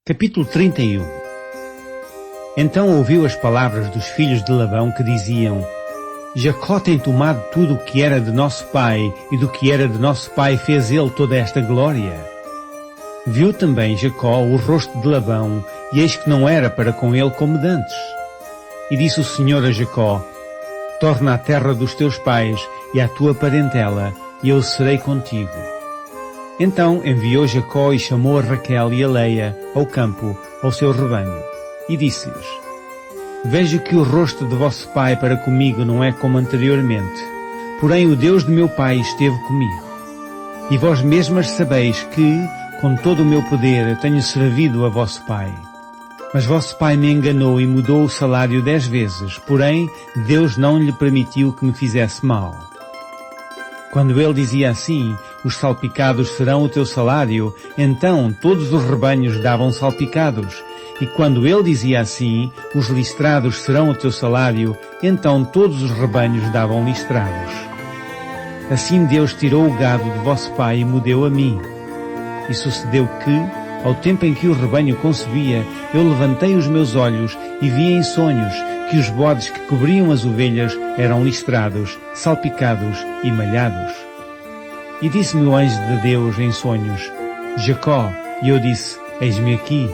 Capítulo 31. Então ouviu as palavras dos filhos de Labão que diziam: Jacó tem tomado tudo o que era de nosso pai, e do que era de nosso pai fez ele toda esta glória. Viu também Jacó o rosto de Labão, e eis que não era para com ele como dantes. E disse o Senhor a Jacó: Torna à terra dos teus pais e à tua parentela, e eu serei contigo. Então enviou Jacó e chamou a Raquel e a Leia ao campo, ao seu rebanho, e disse-lhes: Vejo que o rosto de vosso pai para comigo não é como anteriormente, porém o Deus de meu pai esteve comigo. E vós mesmas sabeis que, com todo o meu poder, tenho servido a vosso pai. Mas vosso pai me enganou e mudou o salário 10 vezes, porém Deus não lhe permitiu que me fizesse mal. Quando ele dizia assim: os salpicados serão o teu salário, então todos os rebanhos davam salpicados. E quando ele dizia assim: os listrados serão o teu salário, então todos os rebanhos davam listrados. Assim Deus tirou o gado de vosso pai e me deu a mim. E sucedeu que, ao tempo em que o rebanho concebia, eu levantei os meus olhos e vi em sonhos que os bodes que cobriam as ovelhas eram listrados, salpicados e malhados. E disse-me o anjo de Deus em sonhos: Jacó. E eu disse: Eis-me aqui.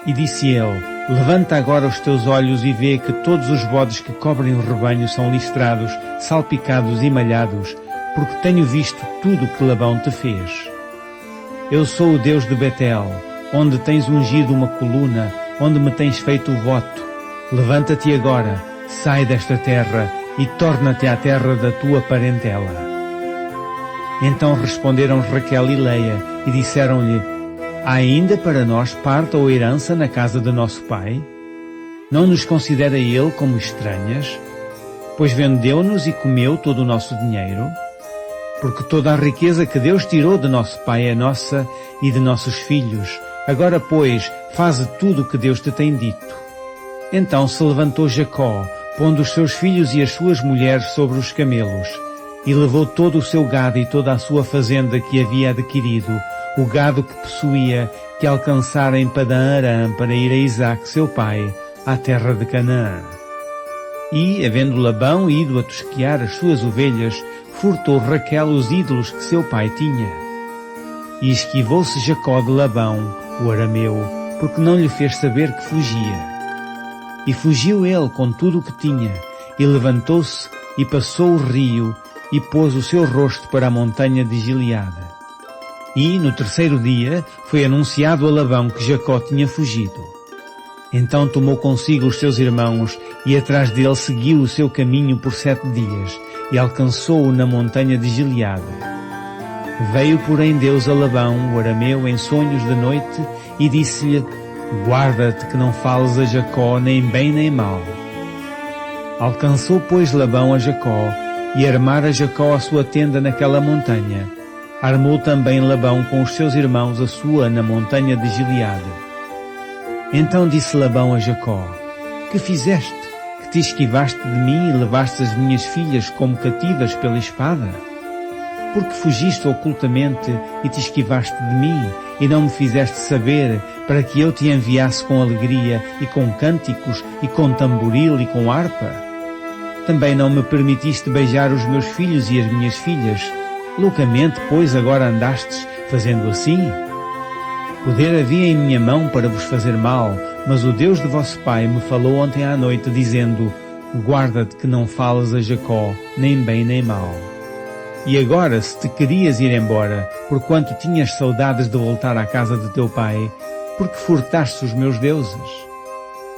E disse ele: Levanta agora os teus olhos e vê que todos os bodes que cobrem o rebanho são listrados, salpicados e malhados, porque tenho visto tudo que Labão te fez. Eu sou o Deus de Betel, onde tens ungido uma coluna, onde me tens feito o voto. Levanta-te agora, sai desta terra e torna-te à terra da tua parentela. Então responderam Raquel e Leia e disseram-lhe: Há ainda para nós parte ou herança na casa de nosso pai? Não nos considera ele como estranhas? Pois vendeu-nos e comeu todo o nosso dinheiro? Porque toda a riqueza que Deus tirou de nosso pai é nossa e de nossos filhos. Agora, pois, faze tudo o que Deus te tem dito. Então se levantou Jacó, pondo os seus filhos e as suas mulheres sobre os camelos, e levou todo o seu gado e toda a sua fazenda que havia adquirido, o gado que possuía, que alcançara em Padã-Arã para ir a Isaque, seu pai, à terra de Canaã. E, havendo Labão ido a tosquear as suas ovelhas, furtou Raquel os ídolos que seu pai tinha. E esquivou-se Jacó de Labão, o arameu, porque não lhe fez saber que fugia. E fugiu ele com tudo o que tinha, e levantou-se e passou o rio, e pôs o seu rosto para a montanha de Gileade. E, no terceiro dia, foi anunciado a Labão que Jacó tinha fugido. Então tomou consigo os seus irmãos, e atrás dele seguiu o seu caminho por 7 dias, e alcançou-o na montanha de Gileade. Veio, porém, Deus a Labão, o arameu, em sonhos de noite, e disse-lhe: Guarda-te que não fales a Jacó nem bem nem mal. Alcançou, pois, Labão a Jacó, e armara Jacó a sua tenda naquela montanha. Armou também Labão com os seus irmãos a sua na montanha de Gileade. Então disse Labão a Jacó: Que fizeste, que te esquivaste de mim e levaste as minhas filhas como cativas pela espada? Porque fugiste ocultamente e te esquivaste de mim, e não me fizeste saber, para que eu te enviasse com alegria, e com cânticos, e com tamboril, e com harpa? Também não me permitiste beijar os meus filhos e as minhas filhas. Loucamente, pois, agora andastes, fazendo assim? Poder havia em minha mão para vos fazer mal, mas o Deus de vosso pai me falou ontem à noite, dizendo: Guarda-te que não fales a Jacó, nem bem nem mal. E agora, se te querias ir embora, porquanto tinhas saudades de voltar à casa de teu pai, porque furtaste os meus deuses?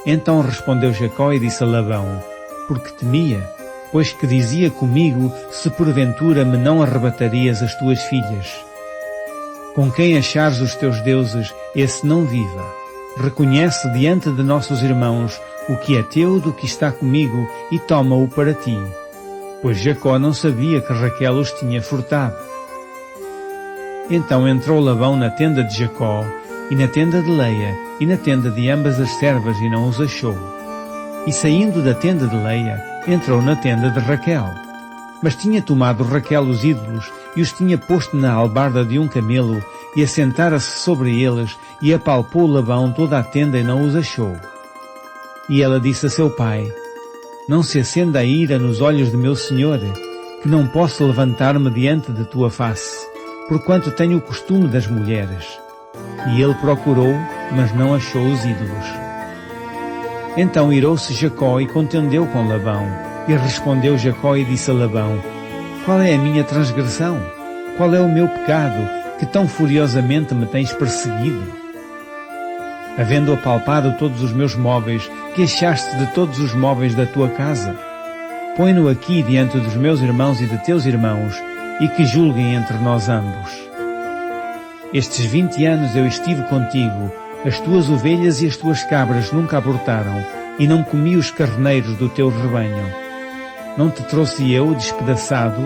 Então respondeu Jacó e disse a Labão: Porque temia, pois que dizia comigo: se porventura me não arrebatarias as tuas filhas. Com quem achares os teus deuses, esse não viva. Reconhece diante de nossos irmãos o que é teu do que está comigo, e toma-o para ti. Pois Jacó não sabia que Raquel os tinha furtado. Então entrou Labão na tenda de Jacó, e na tenda de Leia, e na tenda de ambas as servas, e não os achou. E saindo da tenda de Leia, entrou na tenda de Raquel. Mas tinha tomado Raquel os ídolos e os tinha posto na albarda de um camelo e assentara-se sobre eles e apalpou Labão toda a tenda e não os achou. E ela disse a seu pai: não se acenda a ira nos olhos de meu senhor, que não posso levantar-me diante de tua face, porquanto tenho o costume das mulheres. E ele procurou, mas não achou os ídolos. Então irou-se Jacó e contendeu com Labão. E respondeu Jacó e disse a Labão: qual é a minha transgressão? Qual é o meu pecado, que tão furiosamente me tens perseguido? Havendo apalpado todos os meus móveis, que achaste de todos os móveis da tua casa? Põe-no aqui diante dos meus irmãos e de teus irmãos, e que julguem entre nós ambos. Estes 20 anos eu estive contigo, as tuas ovelhas e as tuas cabras nunca abortaram, e não comi os carneiros do teu rebanho. Não te trouxe eu despedaçado?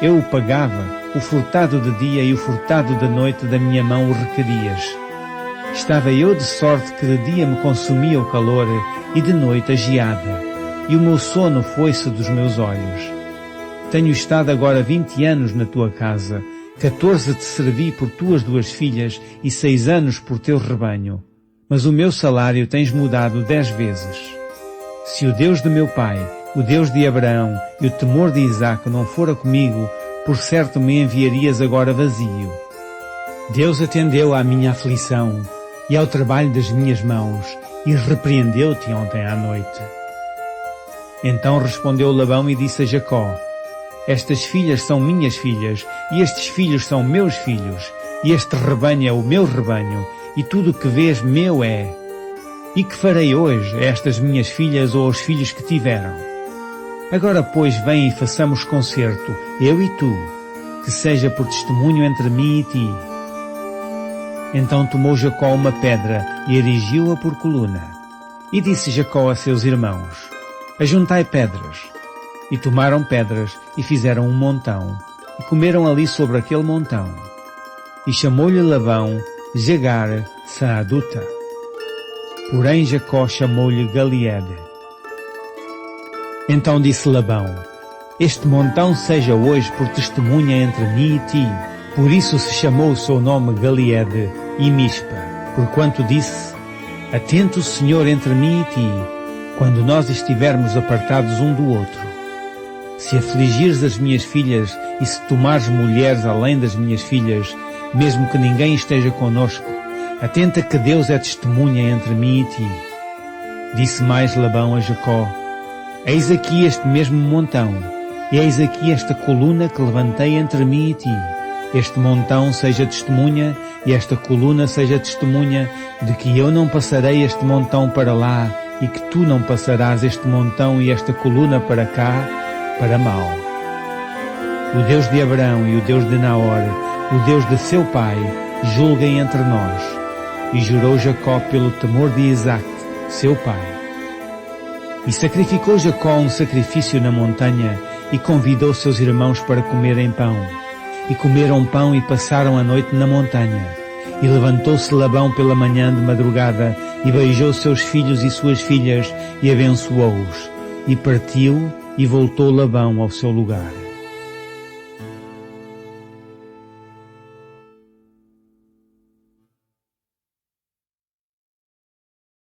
Eu o pagava, o furtado de dia e o furtado de noite da minha mão o requerias. Estava eu de sorte que de dia me consumia o calor e de noite a geada, e o meu sono foi-se dos meus olhos. Tenho estado agora 20 anos na tua casa, 14 te servi por tuas 2 filhas e 6 anos por teu rebanho. Mas o meu salário tens mudado 10 vezes. Se o Deus de meu pai, o Deus de Abraão e o temor de Isaque não fora comigo, por certo me enviarias agora vazio. Deus atendeu à minha aflição e ao trabalho das minhas mãos, e repreendeu-te ontem à noite. Então respondeu Labão e disse a Jacó: estas filhas são minhas filhas, e estes filhos são meus filhos, e este rebanho é o meu rebanho, e tudo o que vês meu é. E que farei hoje a estas minhas filhas ou aos filhos que tiveram? Agora, pois, vem e façamos concerto, eu e tu, que seja por testemunho entre mim e ti. Então tomou Jacó uma pedra e erigiu-a por coluna. E disse Jacó a seus irmãos: ajuntai pedras. E tomaram pedras e fizeram um montão, e comeram ali sobre aquele montão. E chamou-lhe Labão Jegar Saaduta. Porém Jacó chamou-lhe Galeede. Então disse Labão: este montão seja hoje por testemunha entre mim e ti. Por isso se chamou o seu nome Galeede e Mispa, porquanto disse: atento o Senhor entre mim e ti, quando nós estivermos apartados um do outro. Se afligires as minhas filhas e se tomares mulheres além das minhas filhas, mesmo que ninguém esteja conosco, atenta que Deus é testemunha entre mim e ti. Disse mais Labão a Jacó: eis aqui este mesmo montão, e eis aqui esta coluna que levantei entre mim e ti. Este montão seja testemunha, e esta coluna seja testemunha, de que eu não passarei este montão para lá, e que tu não passarás este montão e esta coluna para cá, para mal. O Deus de Abraão e o Deus de Naor, o Deus de seu pai, julguem entre nós. E jurou Jacó pelo temor de Isaque, seu pai. E sacrificou Jacó um sacrifício na montanha, e convidou seus irmãos para comerem pão. E comeram pão e passaram a noite na montanha. E levantou-se Labão pela manhã de madrugada, e beijou seus filhos e suas filhas, e abençoou-os. E partiu, e voltou Labão ao seu lugar.